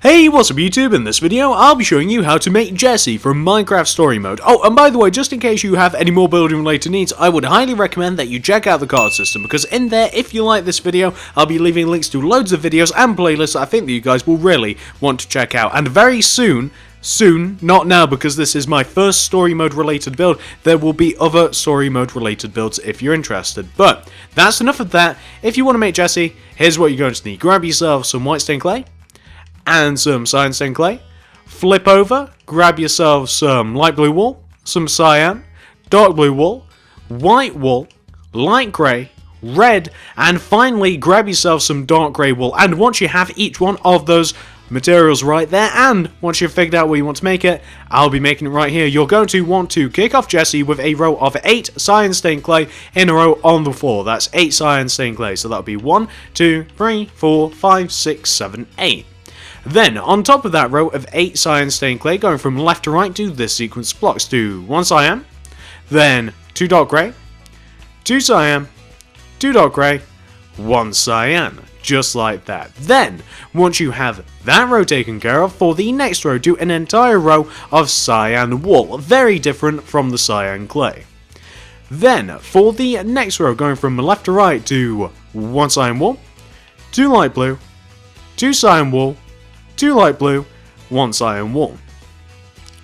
Hey, what's up YouTube? In this video, I'll be showing you how to make Jesse from Minecraft Story Mode. Oh, and by the way, just in case you have any more building related needs, I would highly recommend that you check out the card system, because in there, if you like this video, I'll be leaving links to loads of videos and playlists that I think that you guys will really want to check out. And very soon, not now because this is my first story mode related build, there will be other story mode related builds if you're interested. But that's enough of that. If you want to make Jesse, here's what you're going to need. Grab yourself some white stained clay and some cyan stained clay. Flip over, grab yourself some light blue wool, some cyan, dark blue wool, white wool, light grey, red, and finally grab yourself some dark grey wool. And once you have each one of those materials right there, and once you've figured out where you want to make it, I'll be making it right here. You're going to want to kick off Jesse with a row of 8 cyan stained clay in a row on the floor. That's 8 cyan stained clay, so that'll be 1, 2, 3, 4, 5, 6, 7, 8. Then, on top of that row of 8 cyan stained clay, going from left to right, do this sequence of blocks. Do 1 cyan, then 2 dark grey, 2 cyan, 2 dark grey, 1 cyan. Just like that. Then, once you have that row taken care of, for the next row, do an entire row of cyan wool. Very different from the cyan clay. Then, for the next row, going from left to right, do 1 cyan wool, 2 light blue, 2 cyan wool, 2 light blue, 1 cyan wool.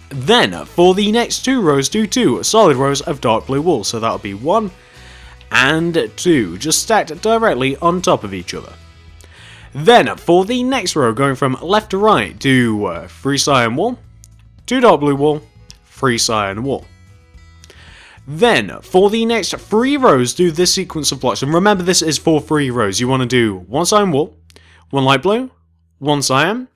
Then, for the next 2 rows, do 2 solid rows of dark blue wool. So that'll be 1 and 2, just stacked directly on top of each other. Then, for the next row, going from left to right, do 3 cyan wool, 2 dark blue wool, 3 cyan wool. Then, for the next 3 rows, do this sequence of blocks. And remember, this is for 3 rows. You want to do 1 cyan wool, 1 light blue, 1 cyan,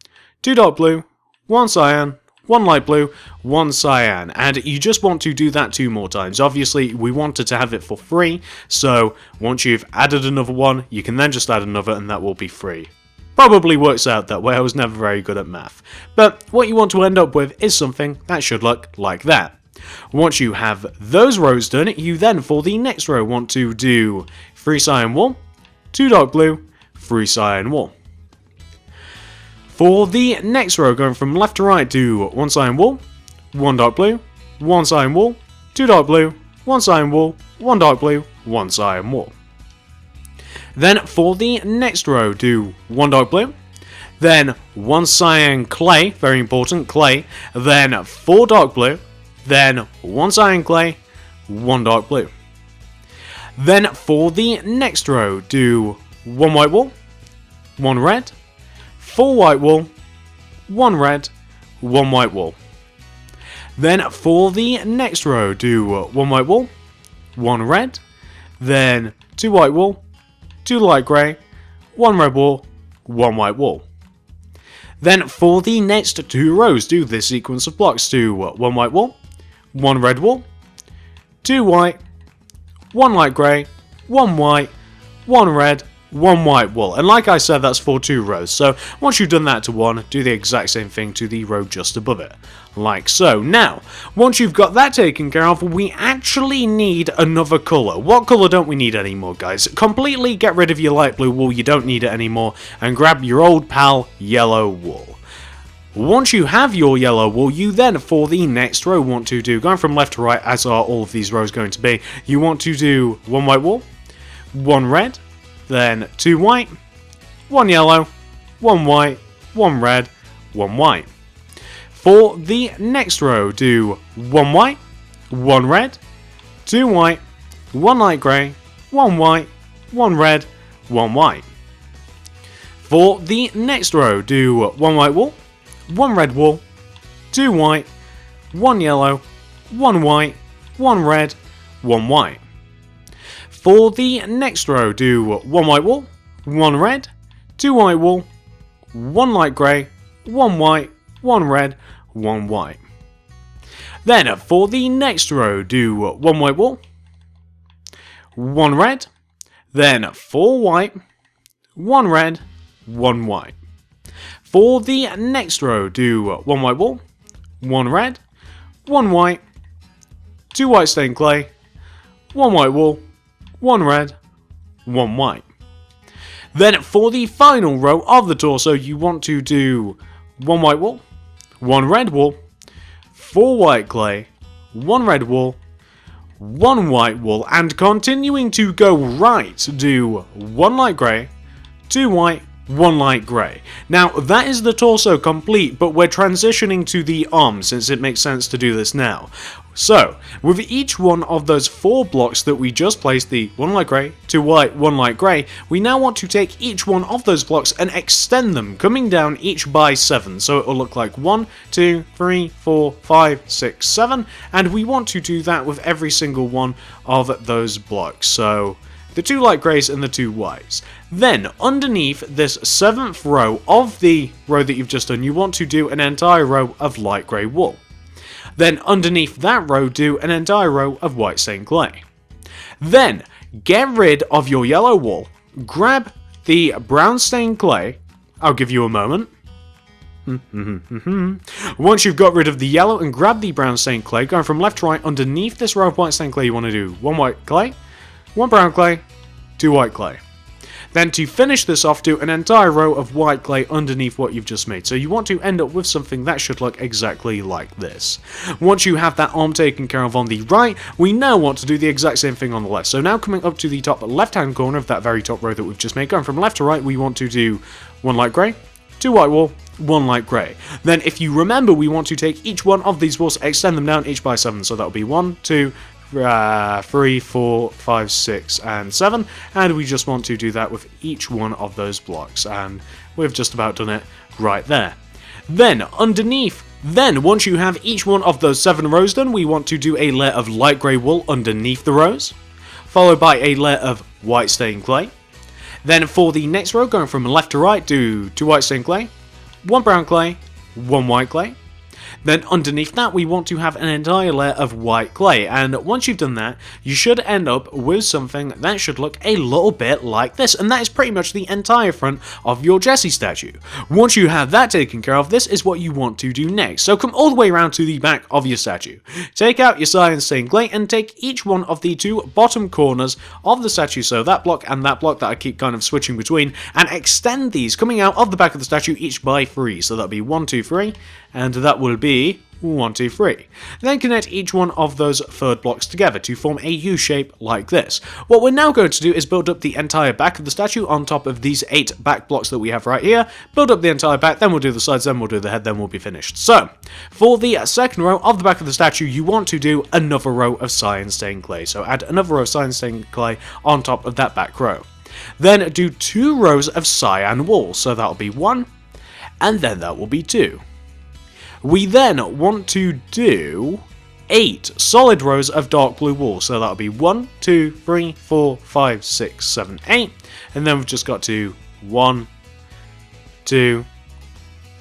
2 dark blue, 1 cyan, 1 light blue, 1 cyan, and you just want to do that 2 more times. Obviously, we wanted to have it for 3, so once you've added another one, you can then just add another, and that will be 3. Probably works out that way. I was never very good at math. But what you want to end up with is something that should look like that. Once you have those rows done, you then, for the next row, want to do 3 cyan wool, 2 dark blue, 3 cyan wool. For the next row, going from left to right, do 1 cyan wool, 1 dark blue, 1 cyan wool, 2 dark blue, 1 cyan wool, 1 dark blue, 1 cyan wool. Then for the next row, do 1 dark blue, then 1 cyan clay, very important, clay, then 4 dark blue, then 1 cyan clay, 1 dark blue. Then for the next row, do 1 white wool, 1 red, 4 white wool, 1 red, 1 white wool. Then for the next row, do 1 white wool, 1 red, then 2 white wool, 2 light grey, 1 red wool, 1 white wool. Then for the next 2 rows, do this sequence of blocks. Do 1 white wool, 1 red wool, 2 white, 1 light grey, 1 white, 1 red, 1 white wool. And like I said, that's for 2 rows. So once you've done that to 1, do the exact same thing to the row just above it. Like so. Now, once you've got that taken care of, we actually need another colour. What colour don't we need anymore, guys? Completely get rid of your light blue wool, you don't need it anymore, and grab your old pal, yellow wool. Once you have your yellow wool, you then, for the next row, want to do, going from left to right, as are all of these rows going to be, you want to do 1 white wool, 1 red, then 2 white, 1 yellow, 1 white, 1 red, 1 white. For the next row, do 1 white, 1 red, 2 white, 1 light grey, 1 white, 1 red, 1 white. For the next row, do 1 white wool, 1 red wool, 2 white, 1 yellow, 1 white, 1 red, 1 white. For the next row, do 1 white wool, 1 red, 2 white wool, 1 light grey, 1 white, 1 red, 1 white. Then for the next row, do 1 white wool, 1 red, then 4 white, 1 red, 1 white. For the next row, do 1 white wool, 1 red, 1 white, 2 white stained clay, 1 white wool, 1 red, 1 white. Then for the final row of the torso, you want to do 1 white wool, 1 red wool, 4 white clay, 1 red wool, 1 white wool, and continuing to go right, do 1 light grey, 2 white, 1 light grey. Now, that is the torso complete, but we're transitioning to the arms since it makes sense to do this now. So, with each one of those 4 blocks that we just placed, the 1 light grey, 2 white, 1 light grey, we now want to take each one of those blocks and extend them, coming down each by 7. So it will look like 1, 2, 3, 4, 5, 6, 7, and we want to do that with every single one of those blocks. So, the 2 light greys and the 2 whites. Then, underneath this 7th row of the row that you've just done, you want to do an entire row of light grey wool. Then, underneath that row, do an entire row of white stained clay. Then, get rid of your yellow wool, grab the brown stained clay. I'll give you a moment. Once you've got rid of the yellow and grab the brown stained clay, going from left to right, underneath this row of white stained clay, you want to do 1 white clay, 1 brown clay, 2 white clay. Then to finish this off, do an entire row of white clay underneath what you've just made. So you want to end up with something that should look exactly like this. Once you have that arm taken care of on the right, we now want to do the exact same thing on the left. So now coming up to the top left-hand corner of that very top row that we've just made, going from left to right, we want to do 1 light grey, 2 white wool, 1 light grey. Then if you remember, we want to take each one of these wools, extend them down each by 7. So that'll be 1, 2, 3, 4, 5, 6, and 7, and we just want to do that with each one of those blocks, and we've just about done it right there. Then underneath, once you have each one of those 7 rows done, we want to do a layer of light grey wool underneath the rows, followed by a layer of white stained clay. Then for the next row, going from left to right, do 2 white stained clay, 1 brown clay, 1 white clay. Then underneath that, we want to have an entire layer of white clay, and once you've done that, you should end up with something that should look a little bit like this, and that is pretty much the entire front of your Jessie statue. Once you have that taken care of, this is what you want to do next. So come all the way around to the back of your statue. Take out your cyan stained clay and take each one of the 2 bottom corners of the statue, so that block and that block that I keep kind of switching between, and extend these coming out of the back of the statue each by 3. So that'll be 1, 2, 3, and that will be 1, 2, 3. Then connect each one of those third blocks together to form a U shape like this. What we're now going to do is build up the entire back of the statue on top of these 8 back blocks that we have right here. Build up the entire back, then we'll do the sides, then we'll do the head, then we'll be finished. So, for the second row of the back of the statue, you want to do another row of cyan stained clay. So add another row of cyan stained clay on top of that back row. Then do 2 rows of cyan wool. So that'll be 1, and then that will be 2. We then want to do 8 solid rows of dark blue wool. So that'll be 1, 2, 3, 4, 5, 6, 7, 8. And then we've just got to 1, 2,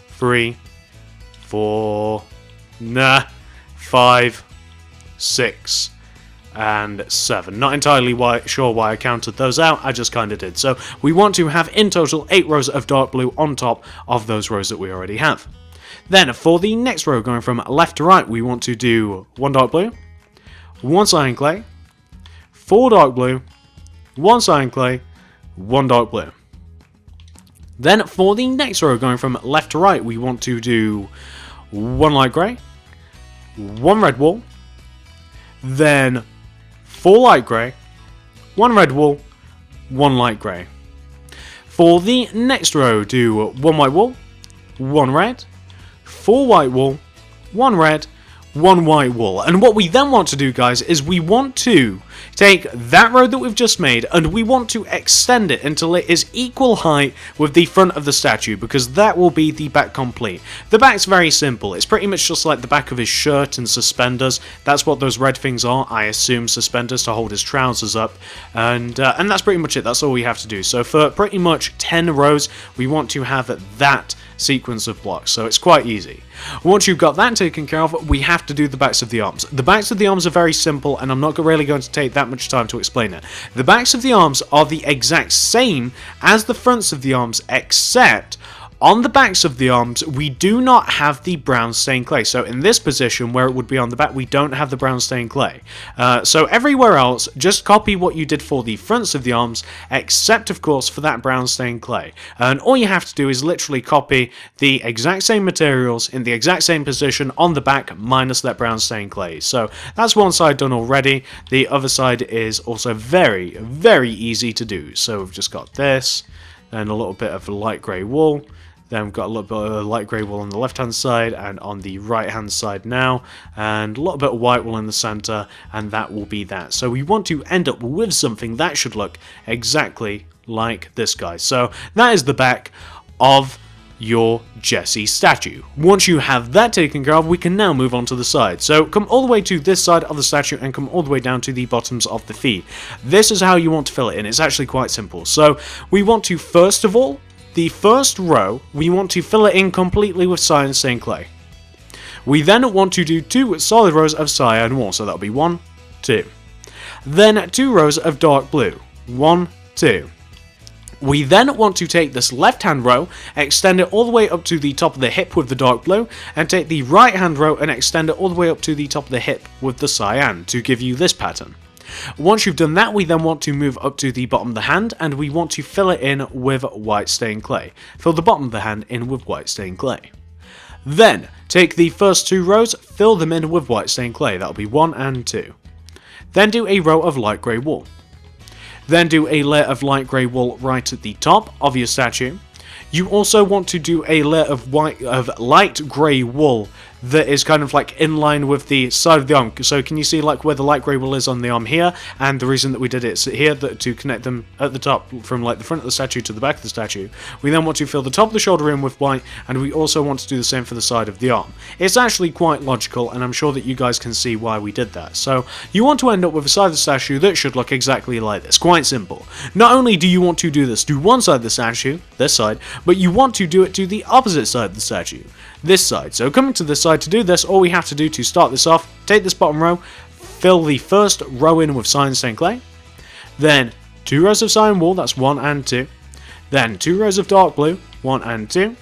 3, 4, 5, 6, and 7. Not entirely sure why I counted those out, I just kind of did. So we want to have in total 8 rows of dark blue on top of those rows that we already have. Then for the next row, going from left to right, we want to do 1 dark blue, 1 cyan clay, 4 dark blue, 1 cyan clay, 1 dark blue. Then for the next row, going from left to right, we want to do 1 light grey, 1 red wool, then 4 light grey, 1 red wool, 1 light grey. For the next row, do 1 white wool, 1 red, 4 white wool, 1 red, 1 white wool. And what we then want to do, guys, is we want to take that row that we've just made and we want to extend it until it is equal height with the front of the statue, because that will be the back complete. The back's very simple. It's pretty much just like the back of his shirt and suspenders. That's what those red things are, I assume, suspenders to hold his trousers up. And that's pretty much it. That's all we have to do. So for pretty much 10 rows, we want to have that sequence of blocks, so it's quite easy. Once you've got that taken care of, we have to do the backs of the arms. The backs of the arms are very simple, and I'm not really going to take that much time to explain it. The backs of the arms are the exact same as the fronts of the arms, except on the backs of the arms, we do not have the brown stained clay. So in this position, where it would be on the back, we don't have the brown stained clay. So everywhere else, just copy what you did for the fronts of the arms, except of course for that brown stained clay. And all you have to do is literally copy the exact same materials in the exact same position on the back, minus that brown stained clay. So that's one side done already. The other side is also very, very easy to do. So we've just got this, and a little bit of light grey wool. Then we've got a little bit of light grey wool on the left hand side and on the right hand side now, and a little bit of white wool in the center, and that will be that. So we want to end up with something that should look exactly like this guy. So that is the back of your Jesse statue. Once you have that taken care of, we can now move on to the side. So come all the way to this side of the statue and come all the way down to the bottoms of the feet. This is how you want to fill it in. It's actually quite simple. So we want to, first of all, the first row, we want to fill it in completely with cyan stained clay. We then want to do 2 solid rows of cyan wool, so that'll be 1, 2. Then 2 rows of dark blue, 1, 2. We then want to take this left hand row, extend it all the way up to the top of the hip with the dark blue, and take the right hand row and extend it all the way up to the top of the hip with the cyan to give you this pattern. Once you've done that, we then want to move up to the bottom of the hand, and we want to fill it in with white stained clay. Fill the bottom of the hand in with white stained clay. Then, take the first 2 rows, fill them in with white stained clay. That'll be 1 and 2. Then do a row of light grey wool. Then do a layer of light grey wool right at the top of your statue. You also want to do a layer of light grey wool that is kind of like in line with the side of the arm. So can you see like where the light grey wool is on the arm here, and the reason that we did it is here to connect them at the top from like the front of the statue to the back of the statue. We then want to fill the top of the shoulder in with white, and we also want to do the same for the side of the arm. It's actually quite logical, and I'm sure that you guys can see why we did that. So you want to end up with a side of the statue that should look exactly like this. Quite simple. Not only do you want to do this to one side of the statue, this side, but you want to do it to the opposite side of the statue, this side. So coming to this side, to do this, all we have to do to start this off, take this bottom row, fill the first row in with cyan stained clay, then 2 rows of cyan wool, that's 1 and 2, then 2 rows of dark blue, 1 and 2.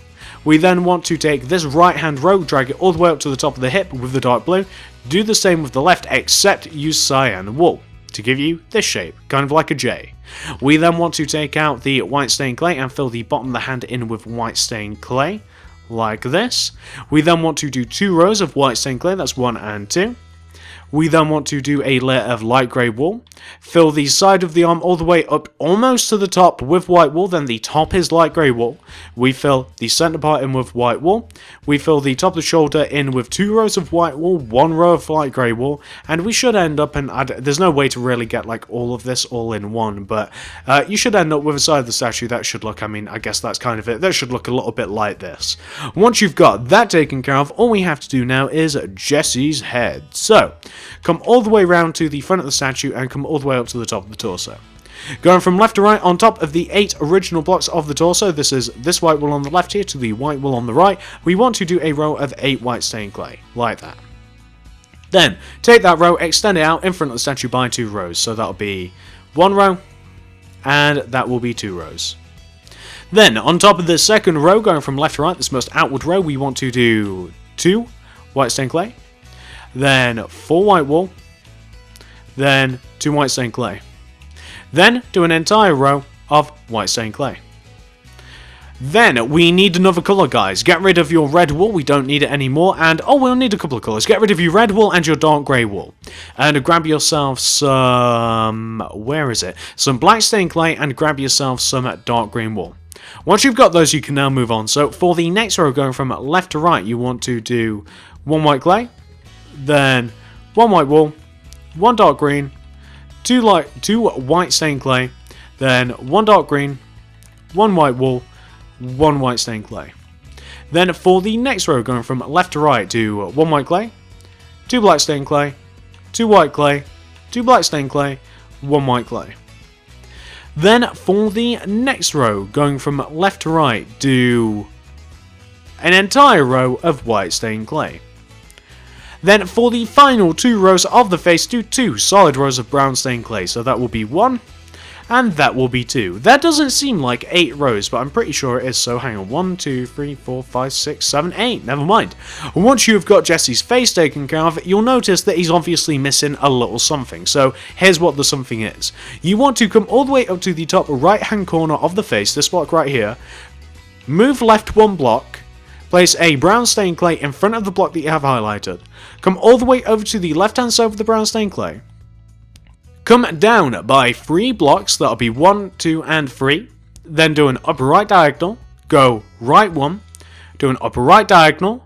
We then want to take this right hand row, drag it all the way up to the top of the hip with the dark blue, do the same with the left except use cyan wool to give you this shape, kind of like a J. We then want to take out the white stained clay and fill the bottom of the hand in with white stained clay, like this. We then want to do 2 rows of white stained clay, that's 1 and 2. We then want to do a layer of light grey wool, fill the side of the arm all the way up almost to the top with white wool, then the top is light grey wool. We fill the centre part in with white wool, we fill the top of the shoulder in with 2 rows of white wool, 1 row of light grey wool, and we should end up, and there's no way to really get like all of this all in one, but you should end up with a side of the statue that should look, I mean, I guess that's kind of it, that should look a little bit like this. Once you've got that taken care of, all we have to do now is Jesse's head. So, come all the way round to the front of the statue and come all the way up to the top of the torso. Going from left to right, on top of the 8 original blocks of the torso, this is this white wool on the left here to the white wool on the right, we want to do a row of 8 white stained clay, like that. Then, take that row, extend it out in front of the statue by 2 rows, so that'll be 1 row, and that will be 2 rows. Then, on top of this second row, going from left to right, this most outward row, we want to do 2 white stained clay, then 4 white wool, then 2 white stained clay. Then do an entire row of white stained clay. Then we need another colour, guys. Get rid of your red wool, we don't need it anymore, and oh, we'll need a couple of colours. Get rid of your red wool and your dark grey wool. And grab yourself some, where is it? Some black stained clay, and grab yourself some dark green wool. Once you've got those, you can now move on. So for the next row, going from left to right, you want to do 1 white clay, then 1 white wool, 1 dark green, 2 white stained clay, then 1 dark green, 1 white wool, 1 white stained clay. Then for the next row, going from left to right, do 1 white clay, 2 black stained clay, 2 white clay, 2 black stained clay, 1 white clay. Then for the next row, going from left to right, do an entire row of white stained clay. Then for the final 2 rows of the face, do 2 solid rows of brown stained clay. So that will be 1 and that will be 2. That doesn't seem like 8 rows, but I'm pretty sure it is, so hang on. 1, 2, 3, 4, 5, 6, 7, 8. Never mind. Once you've got Jesse's face taken care of, you'll notice that he's obviously missing a little something. So here's what the something is. You want to come all the way up to the top right hand corner of the face, this block right here, move left 1 block, place a brown stained clay in front of the block that you have highlighted, come all the way over to the left hand side of the brown stained clay, come down by 3 blocks, that'll be 1, 2 and 3, then do an upper right diagonal, go right 1, do an upper right diagonal,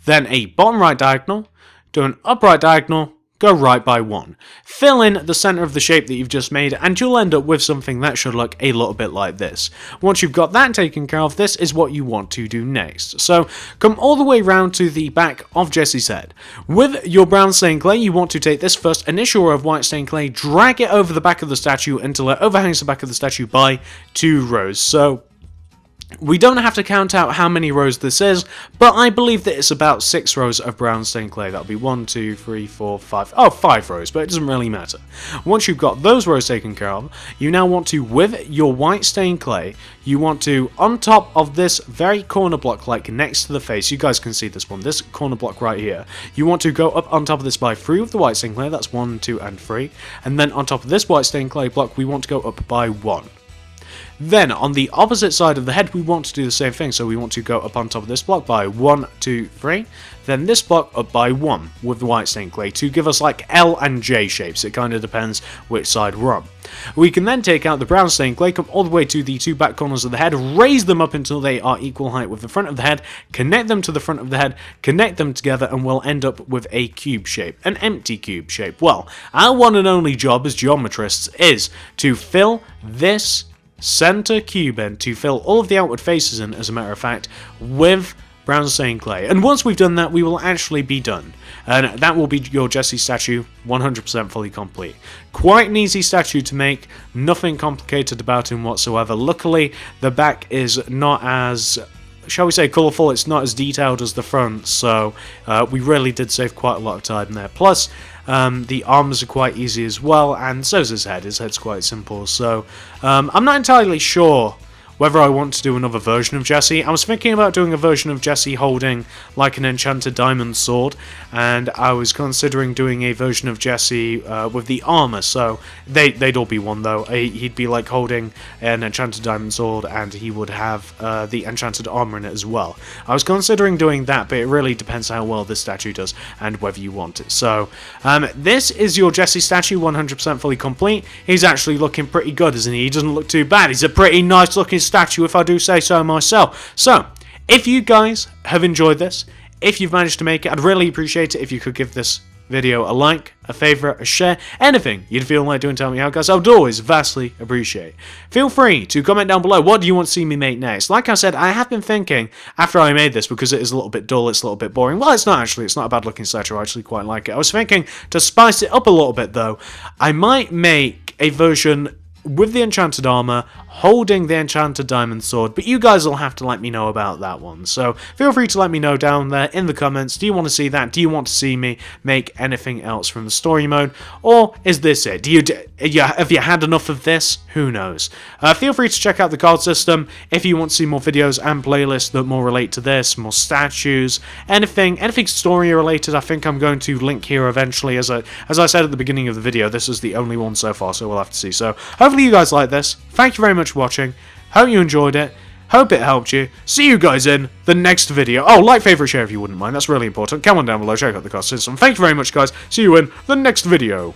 then a bottom right diagonal, do an up right diagonal, go right by 1. Fill in the center of the shape that you've just made and you'll end up with something that should look a little bit like this. Once you've got that taken care of, this is what you want to do next. So come all the way round to the back of Jesse's head. With your brown stained clay, you want to take this first initial row of white stained clay, drag it over the back of the statue until it overhangs the back of the statue by 2 rows. So we don't have to count out how many rows this is, but I believe that it's about 6 rows of brown stained clay. That'll be 1, 2, 3, 4, 5. Oh, 5 rows, but it doesn't really matter. Once you've got those rows taken care of, you now want to, with your white stained clay, you want to, on top of this very corner block, like next to the face, you guys can see this one, this corner block right here, you want to go up on top of this by 3 with the white stained clay, that's 1, 2, and 3, and then on top of this white stained clay block, we want to go up by 1. Then, on the opposite side of the head, we want to do the same thing, so we want to go up on top of this block by 1, 2, 3, then this block up by 1 with the white stained clay to give us like L and J shapes. It kind of depends which side we're on. We can then take out the brown stained clay, come all the way to the 2 back corners of the head, raise them up until they are equal height with the front of the head, connect them to the front of the head, connect them together, and we'll end up with a cube shape, an empty cube shape. Well, our one and only job as geometrists is to fill this center cube in, to fill all of the outward faces in, as a matter of fact, with brown stained clay. And once we've done that, we will actually be done. And that will be your Jesse statue 100% fully complete. Quite an easy statue to make, nothing complicated about him whatsoever. Luckily, the back is not as, shall we say, colourful, it's not as detailed as the front, so we really did save quite a lot of time there. Plus, the arms are quite easy as well, and so's his head. His head's quite simple, so I'm not entirely sure whether I want to do another version of Jesse. I was thinking about doing a version of Jesse holding like an enchanted diamond sword, and I was considering doing a version of Jesse with the armor, so they'd all be one though. He'd be like holding an enchanted diamond sword, and he would have the enchanted armor in it as well. I was considering doing that, but it really depends how well this statue does and whether you want it. So this is your Jesse statue, 100% fully complete. He's actually looking pretty good, isn't he? He doesn't look too bad. He's a pretty nice looking statue, if I do say so myself. So, if you guys have enjoyed this, if you've managed to make it, I'd really appreciate it if you could give this video a like, a favourite, a share, anything you'd feel like doing, tell me how, guys. I would always vastly appreciate. Feel free to comment down below, what do you want to see me make next? Like I said, I have been thinking, after I made this, because it is a little bit dull, it's a little bit boring. Well, it's not actually, it's not a bad looking statue, I actually quite like it. I was thinking to spice it up a little bit though, I might make a version with the enchanted armor, holding the enchanted diamond sword, but you guys will have to let me know about that one. So feel free to let me know down there in the comments. Do you want to see that? Do you want to see me make anything else from the story mode? Or is this it? Have you had enough of this? Who knows? Feel free to check out the card system if you want to see more videos and playlists that more relate to this, more statues, anything story related. I think I'm going to link here eventually. As I said at the beginning of the video, this is the only one so far, so we'll have to see. So hopefully you guys like this. Thank you very much for watching. Hope you enjoyed it. Hope it helped you. See you guys in the next video. Oh, like, favorite, share if you wouldn't mind. That's really important. Come on down below. Check out the card system. Thank you very much, guys. See you in the next video.